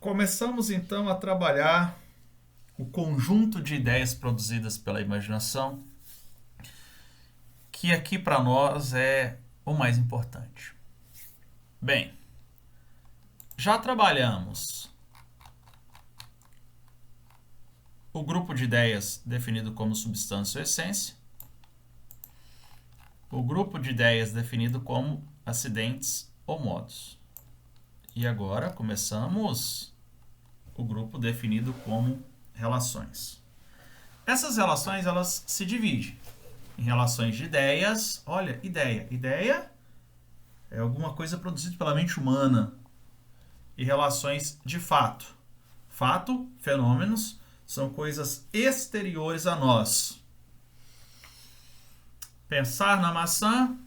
Começamos então a trabalhar o conjunto de ideias produzidas pela imaginação, que aqui para nós é o mais importante. Bem, já trabalhamos o grupo de ideias definido como substância ou essência, o grupo de ideias definido como acidentes ou modos. E agora começamos o grupo definido como relações. Essas relações elas se dividem em relações de ideias. Olha, ideia é alguma coisa produzida pela mente humana. E relações de fato. Fato, fenômenos, são coisas exteriores a nós. Pensar na maçã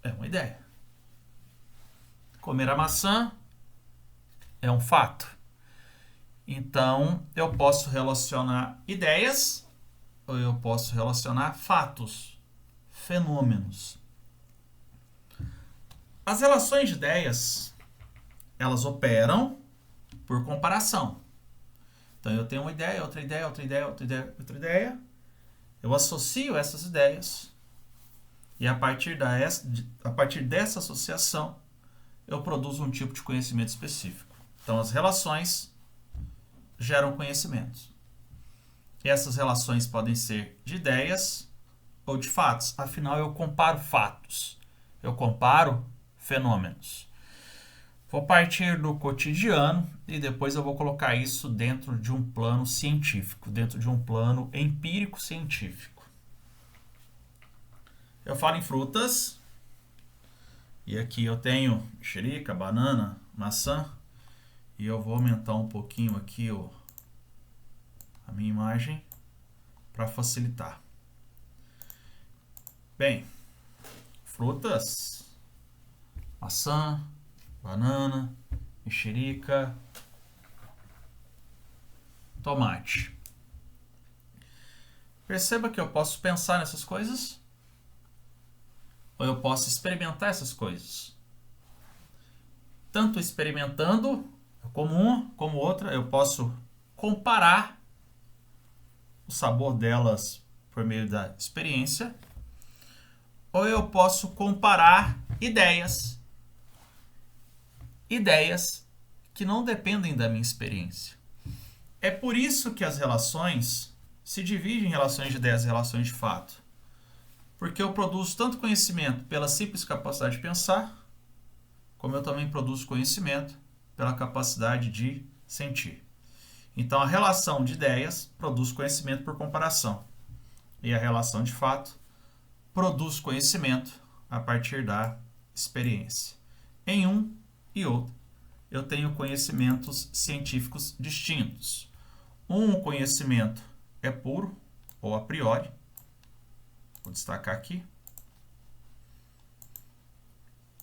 é uma ideia. Comer a maçã é um fato. Então, eu posso relacionar ideias ou eu posso relacionar fatos, fenômenos. As relações de ideias, elas operam por comparação. Então, eu tenho uma ideia, outra ideia, outra ideia, outra ideia, outra ideia. Eu associo essas ideias e a partir dessa associação, eu produzo um tipo de conhecimento específico. Então, as relações geram conhecimentos. E essas relações podem ser de ideias ou de fatos. Afinal, eu comparo fatos. Eu comparo fenômenos. Vou partir do cotidiano e depois eu vou colocar isso dentro de um plano científico, dentro de um plano empírico-científico. Eu falo em frutas, e aqui eu tenho mexerica, banana, maçã, e eu vou aumentar um pouquinho aqui a minha imagem para facilitar. Bem, frutas, maçã, banana, mexerica, tomate. Perceba que eu posso pensar nessas coisas ou eu posso experimentar essas coisas. Tanto experimentando, como uma como outra, eu posso comparar o sabor delas por meio da experiência, ou eu posso comparar ideias que não dependem da minha experiência. É por isso que as relações se dividem em relações de ideias e relações de fato. Porque eu produzo tanto conhecimento pela simples capacidade de pensar, como eu também produzo conhecimento pela capacidade de sentir. Então, a relação de ideias produz conhecimento por comparação. E a relação de fato produz conhecimento a partir da experiência. Em um e outro, eu tenho conhecimentos científicos distintos. Um conhecimento é puro ou a priori. Vou destacar aqui.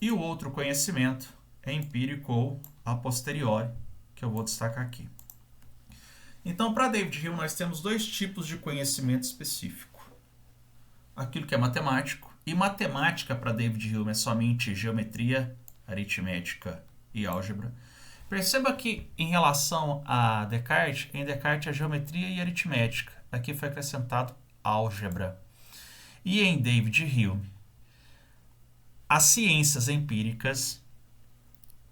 E o outro conhecimento é empírico ou a posteriori, que eu vou destacar aqui. Então, para David Hume, nós temos dois tipos de conhecimento específico. Aquilo que é matemático, e matemática para David Hume é somente geometria, aritmética e álgebra. Perceba que em relação a Descartes, em Descartes é geometria e aritmética. Aqui foi acrescentado álgebra. E em David Hume, as ciências empíricas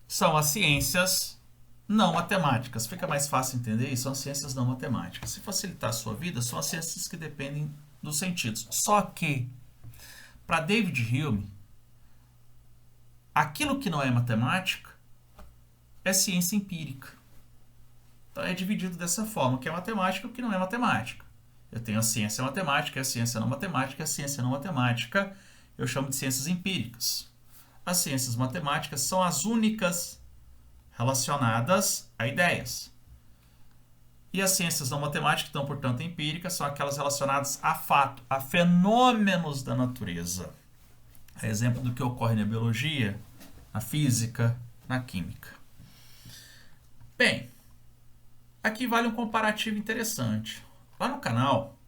são as ciências não matemáticas. Fica mais fácil entender isso, são as ciências não matemáticas. Se facilitar a sua vida, são as ciências que dependem dos sentidos. Só que, para David Hume, aquilo que não é matemática é ciência empírica. Então é dividido dessa forma, o que é matemática e o que não é matemática. Eu tenho a ciência matemática, a ciência não matemática, a ciência não matemática eu chamo de ciências empíricas. As ciências matemáticas são as únicas relacionadas a ideias. E as ciências não matemáticas, então, portanto, empíricas, são aquelas relacionadas a fato, a fenômenos da natureza. A exemplo do que ocorre na biologia, na física, na química. Bem, aqui vale um comparativo interessante. Lá no canal,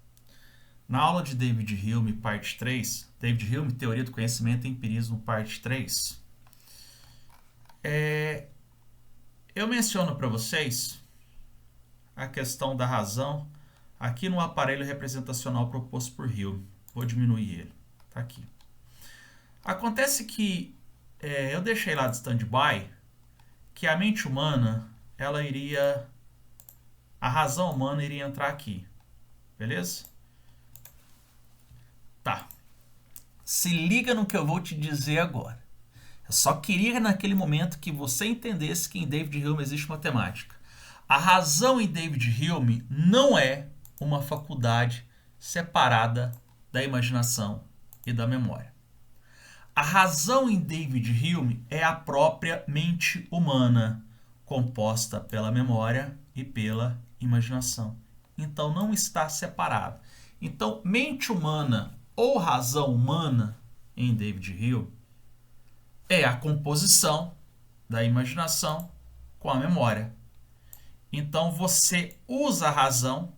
na aula de David Hume, parte 3, David Hume, Teoria do Conhecimento e Empirismo, parte 3, eu menciono para vocês a questão da razão aqui no aparelho representacional proposto por Hume. Vou diminuir ele. Está aqui. Acontece que eu deixei lá de stand-by que a mente humana, a razão humana iria entrar aqui. Beleza? Tá. Se liga no que eu vou te dizer agora. Eu só queria naquele momento que você entendesse que em David Hume existe matemática. A razão em David Hume não é uma faculdade separada da imaginação e da memória. A razão em David Hume é a própria mente humana, composta pela memória e pela imaginação. Então não está separado. Então, mente humana ou razão humana em David Hume é a composição da imaginação com a memória. Então você usa a razão,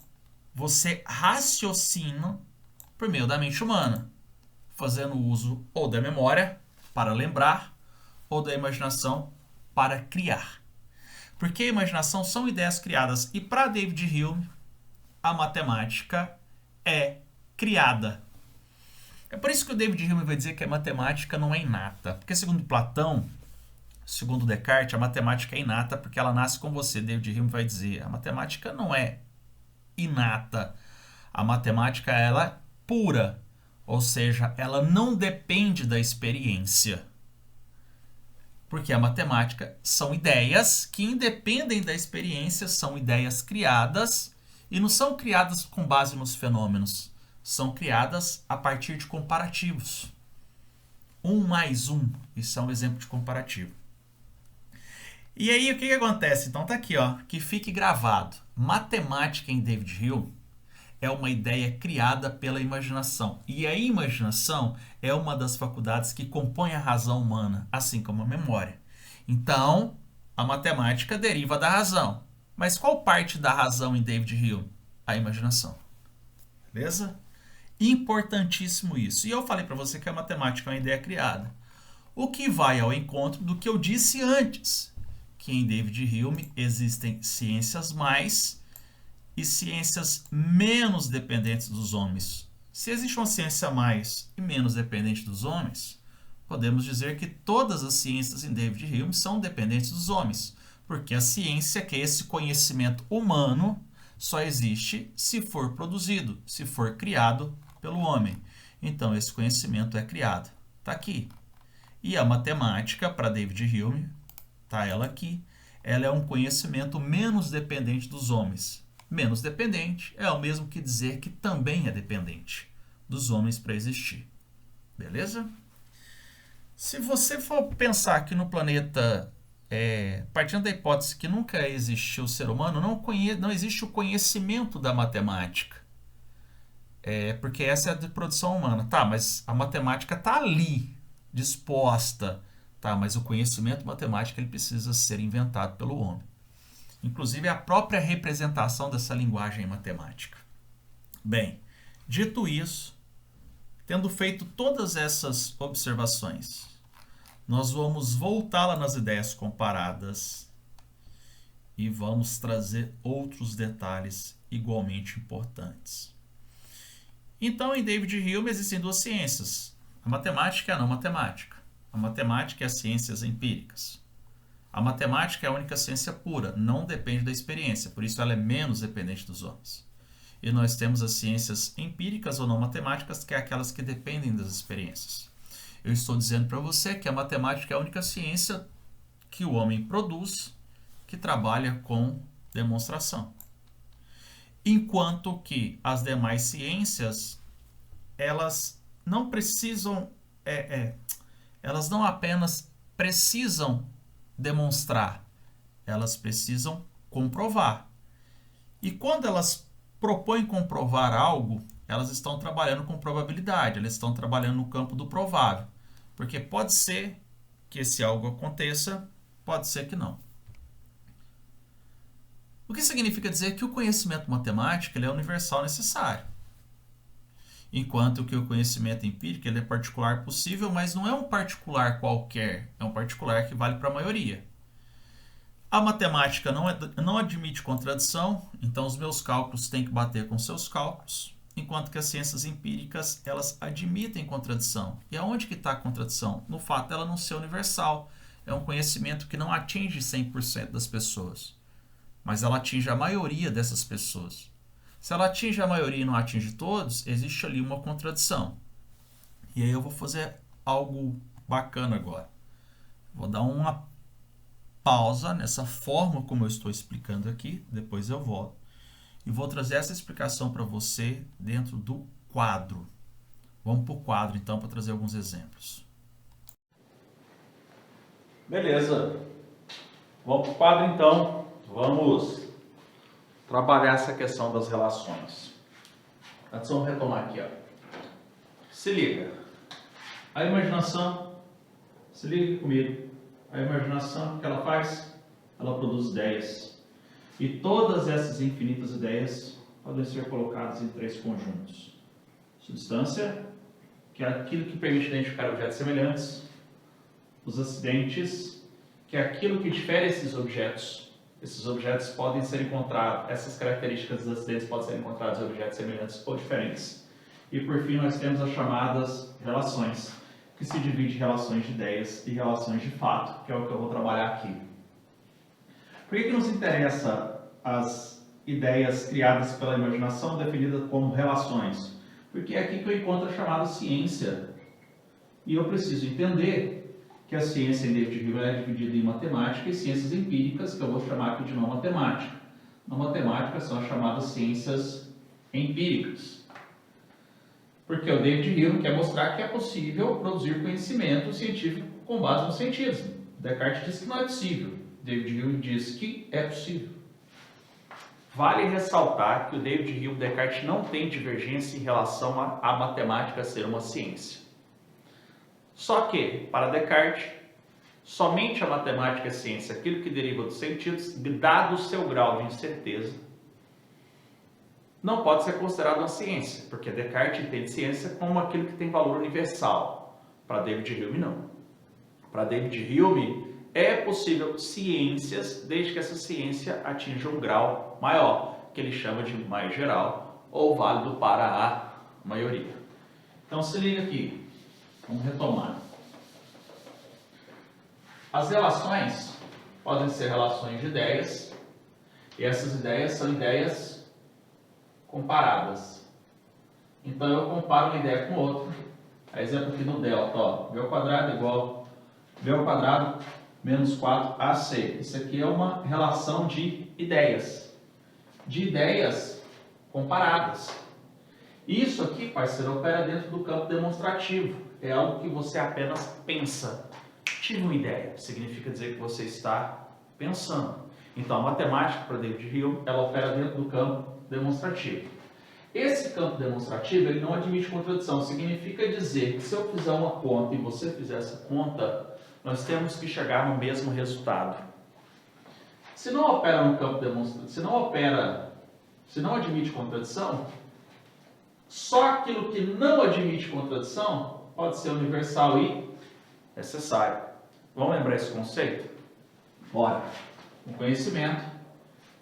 você raciocina por meio da mente humana, fazendo uso ou da memória para lembrar ou da imaginação para criar. Porque a imaginação são ideias criadas e para David Hume a matemática é criada. É por isso que o David Hume vai dizer que a matemática não é inata. Porque segundo Platão, segundo Descartes, a matemática é inata porque ela nasce com você. David Hume vai dizer, a matemática não é inata. A matemática ela é pura. Ou seja, ela não depende da experiência. Porque a matemática são ideias que independem da experiência, são ideias criadas e não são criadas com base nos fenômenos. São criadas a partir de comparativos. 1 mais 1, isso é um exemplo de comparativo. E aí, o que acontece? Então tá aqui, ó, que fique gravado. Matemática em David Hume é uma ideia criada pela imaginação. E a imaginação é uma das faculdades que compõe a razão humana, assim como a memória. Então, a matemática deriva da razão. Mas qual parte da razão em David Hume? A imaginação. Beleza? Importantíssimo isso. E eu falei para você que a matemática é uma ideia criada. O que vai ao encontro do que eu disse antes, que em David Hume existem ciências mais e ciências menos dependentes dos homens. Se existe uma ciência mais e menos dependente dos homens, podemos dizer que todas as ciências em David Hume são dependentes dos homens, porque a ciência, que é esse conhecimento humano, só existe se for produzido, se for criado pelo homem. Então, esse conhecimento é criado. Está aqui. E a matemática, para David Hume, está ela aqui, ela é um conhecimento menos dependente dos homens. Menos dependente é o mesmo que dizer que também é dependente dos homens para existir. Beleza? Se você for pensar que no planeta, partindo da hipótese que nunca existiu o ser humano, não existe o conhecimento da matemática. Porque essa é a de produção humana. Tá, mas a matemática está ali, disposta. Tá, mas o conhecimento matemático ele precisa ser inventado pelo homem. Inclusive a própria representação dessa linguagem matemática. Bem, dito isso, tendo feito todas essas observações, nós vamos voltar lá nas ideias comparadas e vamos trazer outros detalhes igualmente importantes. Então, em David Hume existem duas ciências, a matemática e a não matemática. A matemática e as ciências empíricas. A matemática é a única ciência pura, não depende da experiência, por isso ela é menos dependente dos homens. E nós temos as ciências empíricas ou não matemáticas, que é aquelas que dependem das experiências. Eu estou dizendo para você que a matemática é a única ciência que o homem produz, que trabalha com demonstração. Enquanto que as demais ciências, elas não precisam, elas não apenas precisam demonstrar, elas precisam comprovar. E quando elas propõem comprovar algo, elas estão trabalhando com probabilidade, elas estão trabalhando no campo do provável. Porque pode ser que esse algo aconteça, pode ser que não. O que significa dizer que o conhecimento matemático ele é universal necessário. Enquanto que o conhecimento empírico ele é particular possível, mas não é um particular qualquer, é um particular que vale para a maioria. A matemática não admite contradição, então os meus cálculos têm que bater com seus cálculos, enquanto que as ciências empíricas, elas admitem contradição. E aonde que está a contradição? No fato dela não ser universal. É um conhecimento que não atinge 100% das pessoas, mas ela atinge a maioria dessas pessoas. Se ela atinge a maioria e não atinge todos, existe ali uma contradição. E aí eu vou fazer algo bacana agora. Vou dar uma pausa nessa forma como eu estou explicando aqui, depois eu volto. E vou trazer essa explicação para você dentro do quadro. Vamos para o quadro então para trazer alguns exemplos. Beleza. Vamos para o quadro então. Vamos trabalhar essa questão das relações. Antes vamos retomar aqui, ó. Se liga. A imaginação, se liga comigo. A imaginação, o que ela faz? Ela produz ideias. E todas essas infinitas ideias podem ser colocadas em 3 conjuntos. Substância, que é aquilo que permite identificar objetos semelhantes. Os acidentes, que é aquilo que difere esses objetos. Esses objetos podem ser encontrados, essas características dos acidentes podem ser encontradas em objetos semelhantes ou diferentes. E por fim nós temos as chamadas relações, que se divide em relações de ideias e relações de fato, que é o que eu vou trabalhar aqui. Por que nos interessa as ideias criadas pela imaginação definidas como relações? Porque é aqui que eu encontro a chamada ciência. E eu preciso entender que a ciência em David Hume é dividida em matemática e ciências empíricas, que eu vou chamar aqui de não matemática. Não matemática são as chamadas ciências empíricas. Porque o David Hume quer mostrar que é possível produzir conhecimento científico com base no cientismo. Descartes diz que não é possível. David Hume diz que é possível. Vale ressaltar que o David Hume e Descartes não têm divergência em relação à matemática ser uma ciência. Só que, para Descartes, somente a matemática é ciência, aquilo que deriva dos sentidos, dado o seu grau de incerteza, não pode ser considerado uma ciência, porque Descartes entende ciência como aquilo que tem valor universal. Para David Hume, não. Para David Hume, é possível ciências, desde que essa ciência atinja um grau maior, que ele chama de mais geral, ou válido para a maioria. Então, se liga aqui. Vamos retomar. As relações podem ser relações de ideias, e essas ideias são ideias comparadas. Então eu comparo uma ideia com outra. A exemplo aqui no delta, ó, b ao quadrado igual b ao quadrado menos 4ac. Isso aqui é uma relação de ideias. De ideias comparadas. Isso aqui, parceiro, opera dentro do campo demonstrativo. É algo que você apenas pensa. Tive uma ideia, significa dizer que você está pensando. Então, a matemática, para David Hume, ela opera dentro do campo demonstrativo. Esse campo demonstrativo, ele não admite contradição. Significa dizer que se eu fizer uma conta e você fizer essa conta, nós temos que chegar no mesmo resultado. Se não opera no campo demonstrativo, se não admite contradição, só aquilo que não admite contradição pode ser universal e necessário. Vamos lembrar esse conceito? Bora! O conhecimento,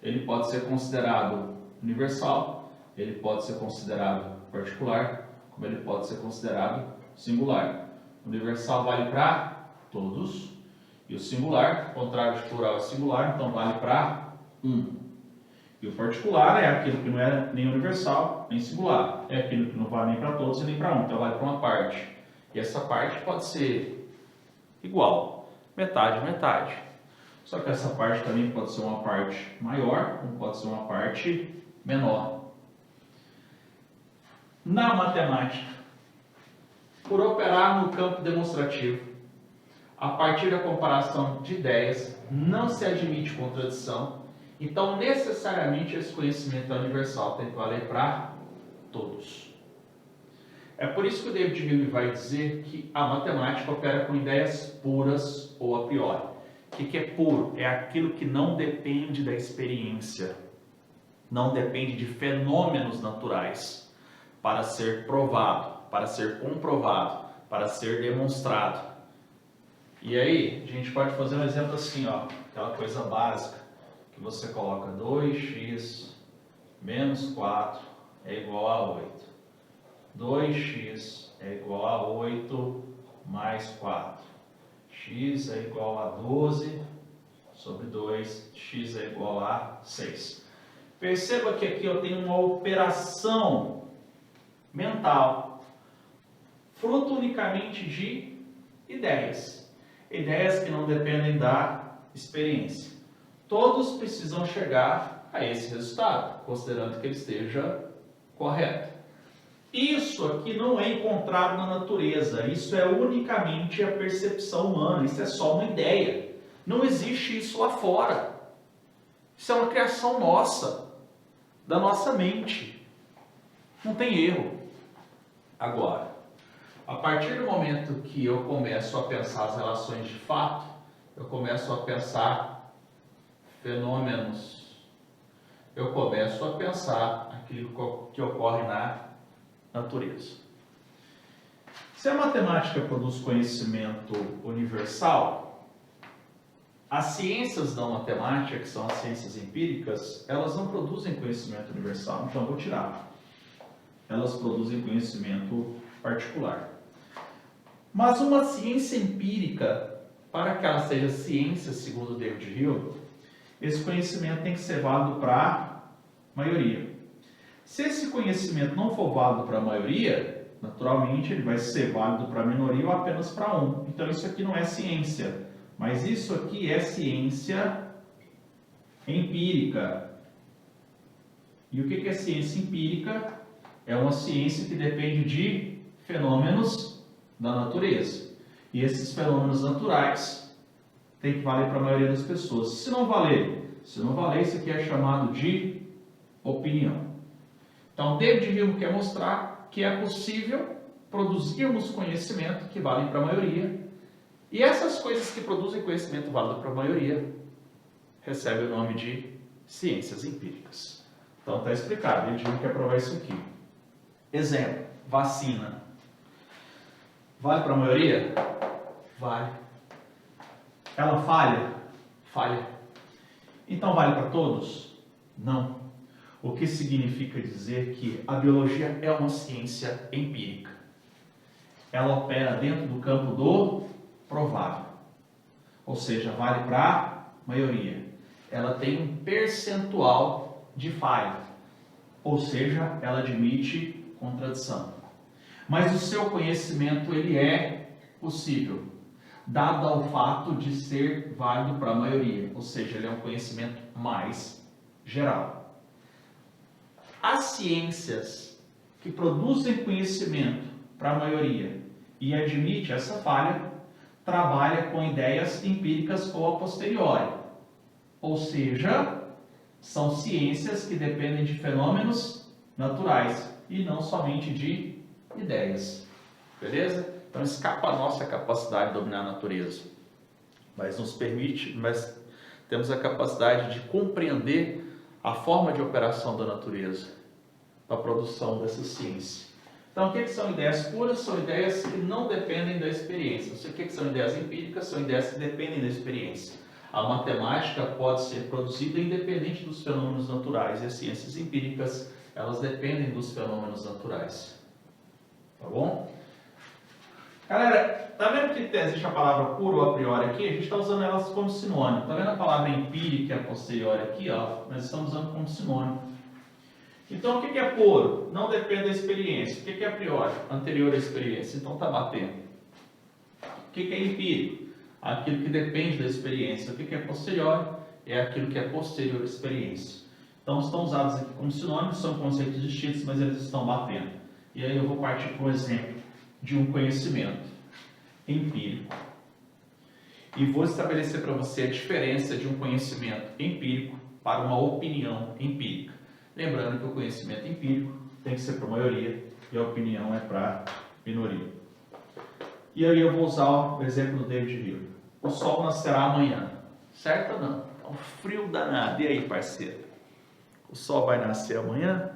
ele pode ser considerado universal, ele pode ser considerado particular, como ele pode ser considerado singular. O universal vale para todos, e o singular, o contrário de plural é singular, então vale para um. E o particular é aquilo que não é nem universal, nem singular. É aquilo que não vale nem para todos e nem para um, então vale para uma parte. E essa parte pode ser igual, metade, metade. Só que essa parte também pode ser uma parte maior, como pode ser uma parte menor. Na matemática, por operar no campo demonstrativo, a partir da comparação de ideias, não se admite contradição. Então, necessariamente, esse conhecimento é universal, tem que valer para todos. É por isso que o David Hume vai dizer que a matemática opera com ideias puras ou a priori. O que é puro? É aquilo que não depende da experiência, não depende de fenômenos naturais para ser provado, para ser comprovado, para ser demonstrado. E aí, a gente pode fazer um exemplo assim, ó. aquela coisa básica, que você coloca 2x menos 4 é igual a 8. 2x é igual a 8 mais 4. X é igual a 12 sobre 2, x é igual a 6. Perceba que aqui eu tenho uma operação mental, fruto unicamente de ideias. Ideias que não dependem da experiência. Todos precisam chegar a esse resultado, considerando que ele esteja correto. Isso aqui não é encontrado na natureza, isso é unicamente a percepção humana, isso é só uma ideia. Não existe isso lá fora. Isso é uma criação nossa, da nossa mente. Não tem erro. Agora, a partir do momento que eu começo a pensar as relações de fato, eu começo a pensar fenômenos, eu começo a pensar aquilo que ocorre na natureza. Se a matemática produz conhecimento universal, as ciências da matemática, que são as ciências empíricas, elas não produzem conhecimento universal, então eu vou tirar. Elas produzem conhecimento particular. Mas uma ciência empírica, para que ela seja ciência, segundo David Hume, esse conhecimento tem que ser válido para a maioria. Se esse conhecimento não for válido para a maioria, naturalmente ele vai ser válido para a minoria ou apenas para um. Então isso aqui não é ciência, mas isso aqui é ciência empírica. E o que é ciência empírica? É uma ciência que depende de fenômenos da natureza. E esses fenômenos naturais têm que valer para a maioria das pessoas. Se não valer, isso aqui é chamado de opinião. Então, David Hume quer mostrar que é possível produzirmos conhecimento que vale para a maioria. E essas coisas que produzem conhecimento válido para a maioria recebem o nome de ciências empíricas. Então, está explicado. David Hume quer provar isso aqui. Exemplo, vacina. Vale para a maioria? Vale. Ela falha? Falha. Então, vale para todos? Não. O que significa dizer que a biologia é uma ciência empírica. Ela opera dentro do campo do provável. Ou seja, vale para a maioria. Ela tem um percentual de falha. Ou seja, ela admite contradição. Mas o seu conhecimento ele é possível, dado ao fato de ser válido para a maioria. Ou seja, ele é um conhecimento mais geral. As ciências que produzem conhecimento para a maioria e admite essa falha, trabalha com ideias empíricas ou a posteriori. Ou seja, são ciências que dependem de fenômenos naturais e não somente de ideias. Beleza? Então escapa a nossa capacidade de dominar a natureza. Mas temos a capacidade de compreender a forma de operação da natureza, a produção dessa ciência. Então, o que são ideias puras? São ideias que não dependem da experiência. O que são ideias empíricas? São ideias que dependem da experiência. A matemática pode ser produzida independente dos fenômenos naturais, e as ciências empíricas, elas dependem dos fenômenos naturais. Tá bom? Galera, tá vendo que existe a palavra puro ou a priori aqui? A gente está usando elas como sinônimo. Tá vendo a palavra empírica e a posteriori aqui? Ó, nós estamos usando como sinônimo. Então, o que é puro? Não depende da experiência. O que é a priori? Anterior à experiência. Então, está batendo. O que é empírico? Aquilo que depende da experiência. O que é posterior? É aquilo que é posterior à experiência. Então, estão usados aqui como sinônimos, são conceitos distintos, mas eles estão batendo. E aí eu vou partir para um exemplo de um conhecimento empírico. E vou estabelecer para você a diferença de um conhecimento empírico para uma opinião empírica. Lembrando que o conhecimento empírico tem que ser para a maioria e a opinião é para a minoria. E aí eu vou usar o exemplo do David Hume. O sol nascerá amanhã. Certo ou não? É um frio danado. E aí, parceiro? O sol vai nascer amanhã?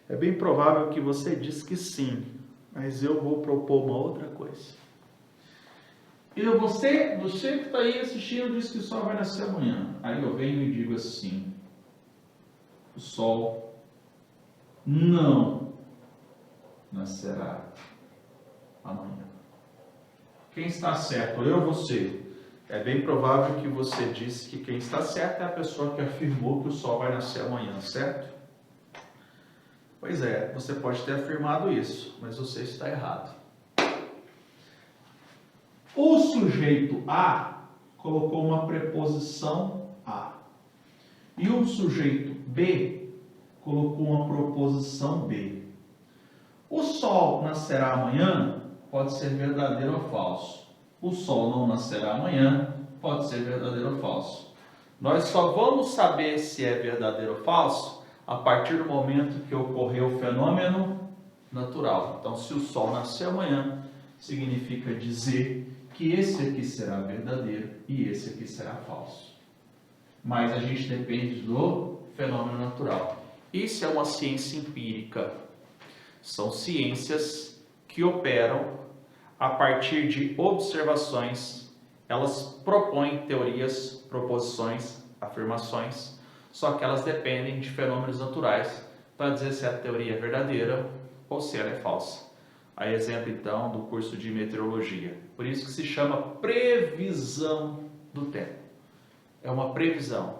É bem provável que você diz que sim, mas eu vou propor uma outra coisa. E você que está aí assistindo diz que o sol vai nascer amanhã. Aí eu venho e digo assim, o sol não nascerá amanhã. Quem está certo? Eu ou você? É bem provável que você disse que quem está certo é a pessoa que afirmou que o sol vai nascer amanhã, certo? Pois é, você pode ter afirmado isso, mas você está errado. O sujeito A colocou uma preposição A. E o sujeito B colocou uma proposição B. O sol nascerá amanhã pode ser verdadeiro ou falso. O sol não nascerá amanhã pode ser verdadeiro ou falso. Nós só vamos saber se é verdadeiro ou falso a partir do momento que ocorreu o fenômeno natural. Então, se o sol nascer amanhã, significa dizer que esse aqui será verdadeiro e esse aqui será falso. Mas a gente depende do fenômeno natural. Isso é uma ciência empírica. São ciências que operam a partir de observações. Elas propõem teorias, proposições, afirmações, só que elas dependem de fenômenos naturais para dizer se a teoria é verdadeira ou se ela é falsa. A exemplo, então, do curso de meteorologia. Por isso que se chama previsão do tempo. É uma previsão.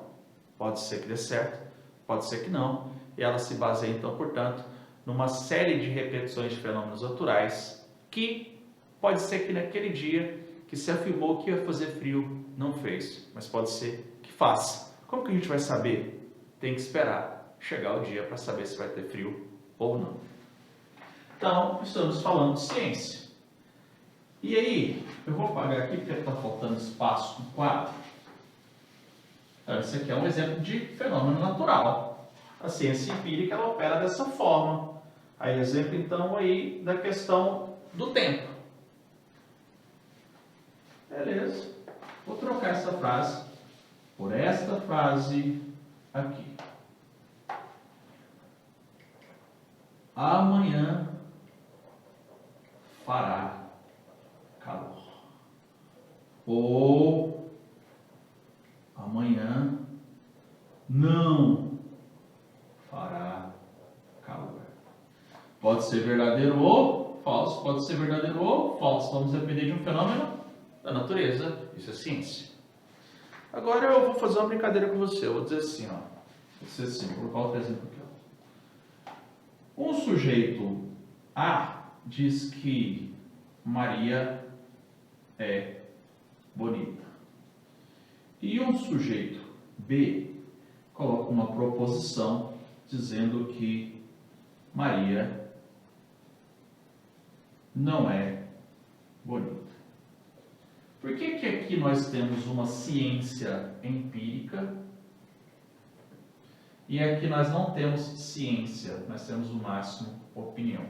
Pode ser que dê certo, pode ser que não. E ela se baseia, então, portanto, numa série de repetições de fenômenos naturais que pode ser que naquele dia que se afirmou que ia fazer frio, não fez. Mas pode ser que faça. Como que a gente vai saber? Tem que esperar chegar o dia para saber se vai ter frio ou não. Então, estamos falando de ciência. E aí, eu vou apagar aqui porque está faltando espaço no quadro. Então, esse aqui é um exemplo de fenômeno natural. A ciência empírica ela opera dessa forma. Aí, exemplo, então, aí da questão do tempo. Beleza. Vou trocar essa frase por esta frase aqui. Amanhã fará calor. Ou amanhã não fará calor. Pode ser verdadeiro ou falso, pode ser verdadeiro ou falso. Vamos depender de um fenômeno da natureza. Isso é ciência. Agora eu vou fazer uma brincadeira com você. Eu vou dizer assim, ó. Vou dizer assim, vou colocar outro exemplo aqui, ó. Um sujeito A diz que Maria é bonita. E um sujeito B coloca uma proposição dizendo que Maria não é bonita. Por que aqui nós temos uma ciência empírica e aqui nós não temos ciência, nós temos no máximo opinião?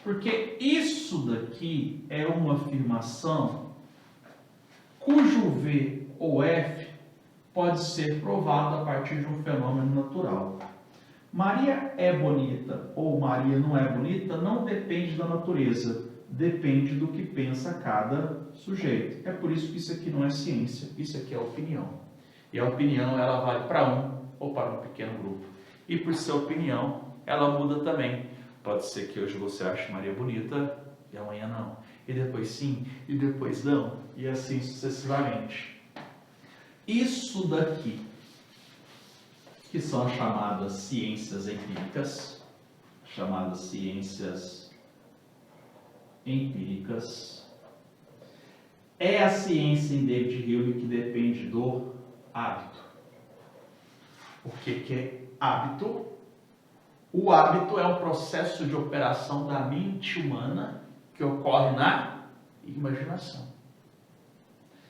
Porque isso daqui é uma afirmação cujo V ou F pode ser provado a partir de um fenômeno natural. Maria é bonita ou Maria não é bonita não depende da natureza, depende do que pensa cada sujeito. É por isso que isso aqui não é ciência, isso aqui é opinião. E a opinião ela vale para um ou para um pequeno grupo. E por ser opinião, ela muda também. Pode ser que hoje você ache Maria bonita e amanhã não. E depois sim, e depois não. E assim sucessivamente. Isso daqui, que são as chamadas ciências empíricas, é a ciência em David Hume que depende do hábito. O que é hábito? O hábito é um processo de operação da mente humana que ocorre na imaginação.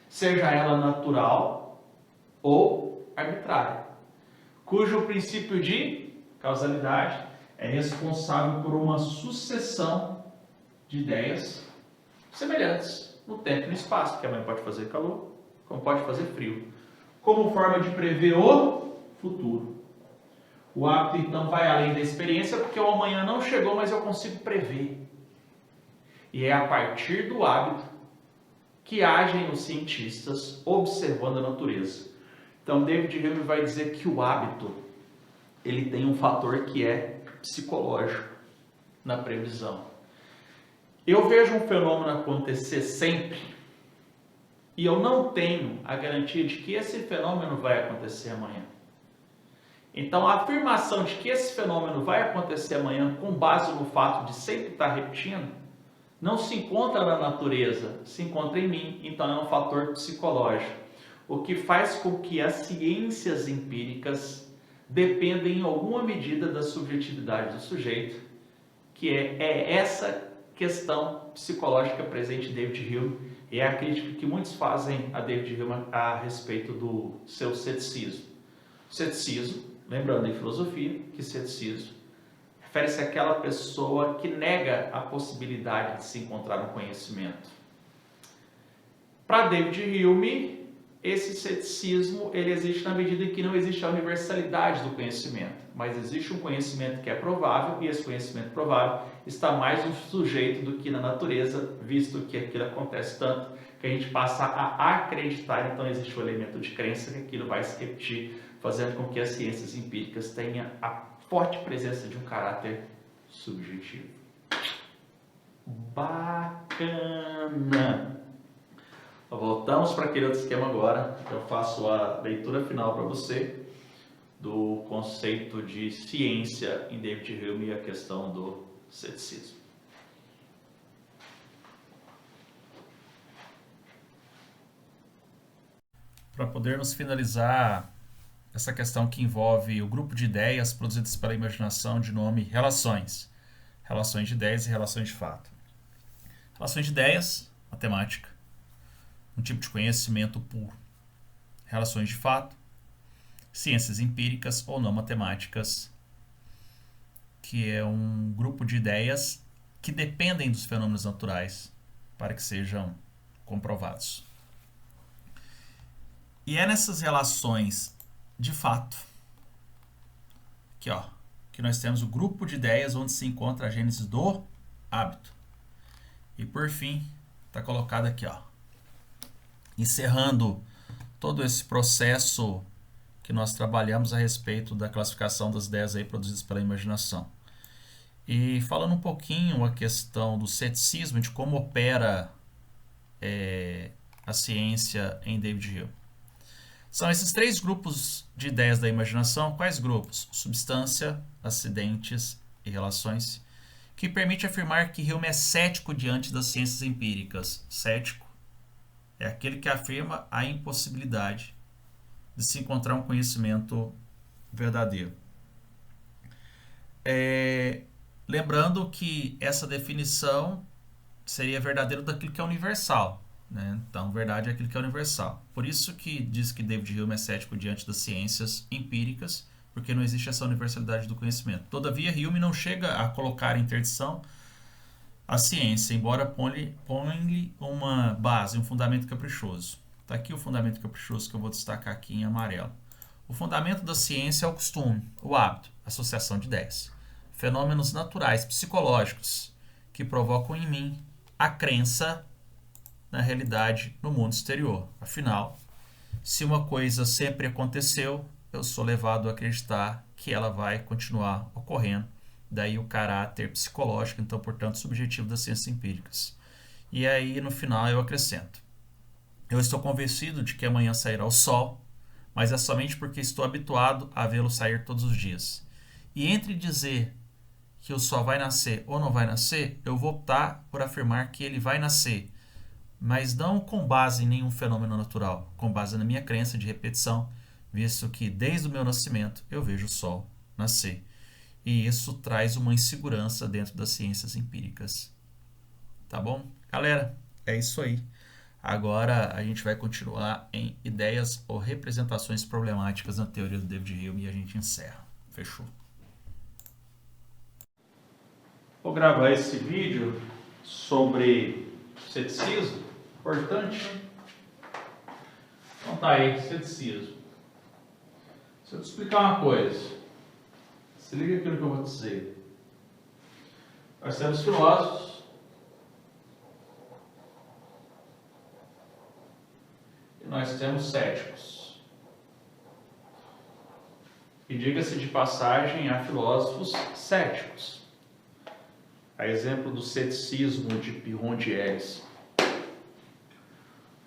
Seja ela natural ou arbitrária, cujo princípio de causalidade é responsável por uma sucessão de ideias semelhantes no tempo e no espaço, porque amanhã pode fazer calor, como pode fazer frio, como forma de prever o futuro. O hábito, então, vai além da experiência, porque o amanhã não chegou, mas eu consigo prever. E é a partir do hábito que agem nos cientistas observando a natureza. Então, David Hume vai dizer que o hábito ele tem um fator que é psicológico na previsão. Eu vejo um fenômeno acontecer sempre e eu não tenho a garantia de que esse fenômeno vai acontecer amanhã. Então, a afirmação de que esse fenômeno vai acontecer amanhã com base no fato de sempre estar repetindo, não se encontra na natureza, se encontra em mim. Então, é um fator psicológico. O que faz com que as ciências empíricas dependam em alguma medida da subjetividade do sujeito, que é essa questão psicológica presente em David Hume, e é a crítica que muitos fazem a David Hume a respeito do seu ceticismo. Ceticismo, lembrando em filosofia que ceticismo refere-se àquela pessoa que nega a possibilidade de se encontrar um conhecimento. Para David Hume, esse ceticismo ele existe na medida em que não existe a universalidade do conhecimento, mas existe um conhecimento que é provável e esse conhecimento provável está mais no sujeito do que na natureza, visto que aquilo acontece tanto que a gente passa a acreditar, então existe o elemento de crença que aquilo vai se repetir, fazendo com que as ciências empíricas tenham a forte presença de um caráter subjetivo. Bacana! Voltamos para aquele outro esquema agora. Eu faço a leitura final para você do conceito de ciência em David Hume e a questão do ceticismo. Para podermos finalizar essa questão que envolve o grupo de ideias produzidas pela imaginação de nome relações. Relações de ideias e relações de fato. Relações de ideias, matemática. Um tipo de conhecimento puro. Relações de fato, ciências empíricas ou não matemáticas, que é um grupo de ideias que dependem dos fenômenos naturais para que sejam comprovados. E é nessas relações de fato que nós temos o grupo de ideias onde se encontra a gênese do hábito. E por fim, está colocado aqui, encerrando todo esse processo que nós trabalhamos a respeito da classificação das ideias aí produzidas pela imaginação. E falando um pouquinho a questão do ceticismo, de como opera a ciência em David Hume. São esses três grupos de ideias da imaginação. Quais grupos? Substância, acidentes e relações, que permite afirmar que Hume é cético diante das ciências empíricas. Cético é aquele que afirma a impossibilidade de se encontrar um conhecimento verdadeiro. Lembrando que essa definição seria verdadeiro daquilo que é universal, né? Então, verdade é aquilo que é universal. Por isso que diz que David Hume é cético diante das ciências empíricas, porque não existe essa universalidade do conhecimento. Todavia, Hume não chega a colocar em interdição a ciência, embora põe-lhe uma base, um fundamento caprichoso. Está aqui o fundamento caprichoso que eu vou destacar aqui em amarelo. O fundamento da ciência é o costume, o hábito, a associação de ideias. Fenômenos naturais, psicológicos, que provocam em mim a crença na realidade no mundo exterior. Afinal, se uma coisa sempre aconteceu, eu sou levado a acreditar que ela vai continuar ocorrendo. Daí o caráter psicológico, então, portanto, subjetivo das ciências empíricas. E aí, no final, eu acrescento. Eu estou convencido de que amanhã sairá o sol, mas é somente porque estou habituado a vê-lo sair todos os dias. E entre dizer que o sol vai nascer ou não vai nascer, eu vou optar por afirmar que ele vai nascer, mas não com base em nenhum fenômeno natural, com base na minha crença de repetição, visto que desde o meu nascimento eu vejo o sol nascer. E isso traz uma insegurança dentro das ciências empíricas. Tá bom? Galera, é isso aí. Agora a gente vai continuar em ideias ou representações problemáticas na teoria do David Hume e a gente encerra. Fechou? Vou gravar esse vídeo sobre ceticismo. Importante, né? Então tá aí, ceticismo. Se eu te explicar uma coisa, se liga aquilo que eu vou dizer. Nós temos filósofos nós temos céticos. E diga-se de passagem, há filósofos céticos. A exemplo do ceticismo de Pyrrhon de Eris.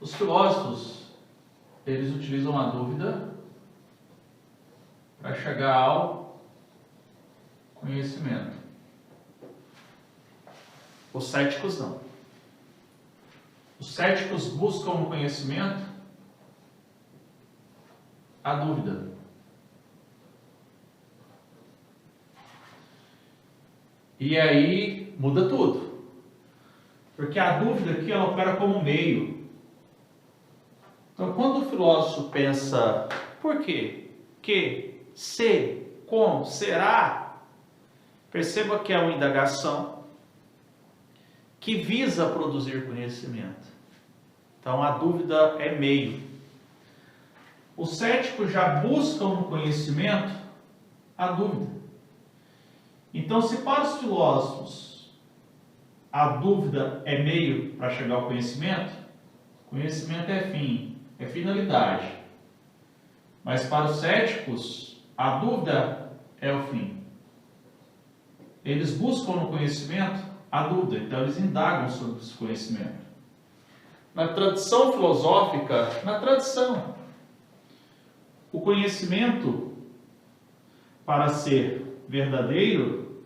Os filósofos, eles utilizam a dúvida para chegar ao conhecimento. Os céticos não. Os céticos buscam no conhecimento a dúvida. E aí muda tudo. Porque a dúvida aqui ela opera como meio. Então quando o filósofo pensa por quê, que, se, como, será, perceba que é uma indagação que visa produzir conhecimento. Então a dúvida é meio. Os céticos já buscam no conhecimento a dúvida. Então, se para os filósofos a dúvida é meio para chegar ao conhecimento é fim, é finalidade. Mas para os céticos, a dúvida é o fim. Eles buscam no conhecimento a dúvida, então eles indagam sobre esse conhecimento. Na tradição filosófica, o conhecimento, para ser verdadeiro,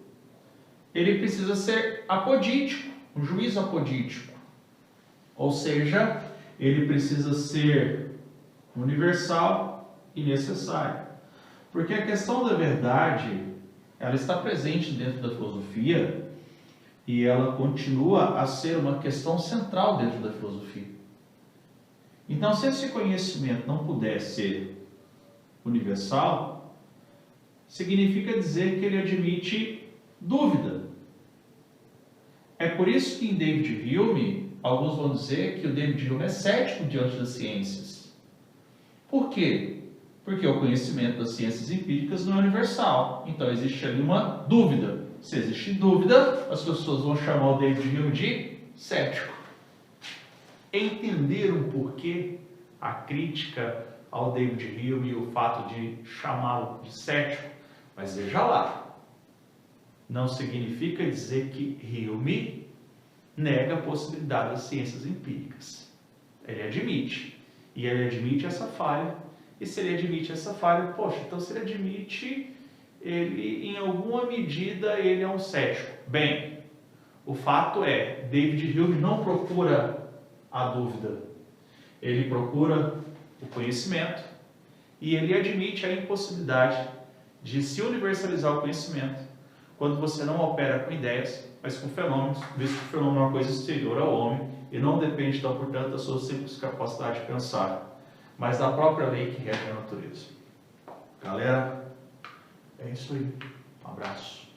ele precisa ser apodítico, um juízo apodítico. Ou seja, ele precisa ser universal e necessário. Porque a questão da verdade, ela está presente dentro da filosofia e ela continua a ser uma questão central dentro da filosofia. Então, se esse conhecimento não puder ser universal, significa dizer que ele admite dúvida. É por isso que em David Hume, alguns vão dizer que o David Hume é cético diante das ciências. Por quê? Porque o conhecimento das ciências empíricas não é universal. Então existe ali uma dúvida. Se existe dúvida, as pessoas vão chamar o David Hume de cético. Entender o porquê, a crítica ao David Hume e o fato de chamá-lo de cético, mas veja lá, não significa dizer que Hume nega a possibilidade das ciências empíricas. Ele admite. E ele admite essa falha. E se ele admite essa falha, poxa, então se ele admite, ele, em alguma medida, ele é um cético. Bem, o fato é, David Hume não procura a dúvida. Ele procura o conhecimento e ele admite a impossibilidade de se universalizar o conhecimento quando você não opera com ideias, mas com fenômenos, visto que o fenômeno é uma coisa exterior ao homem e não depende, então, portanto, da sua simples capacidade de pensar, mas da própria lei que rege a natureza. Galera, é isso aí. Um abraço.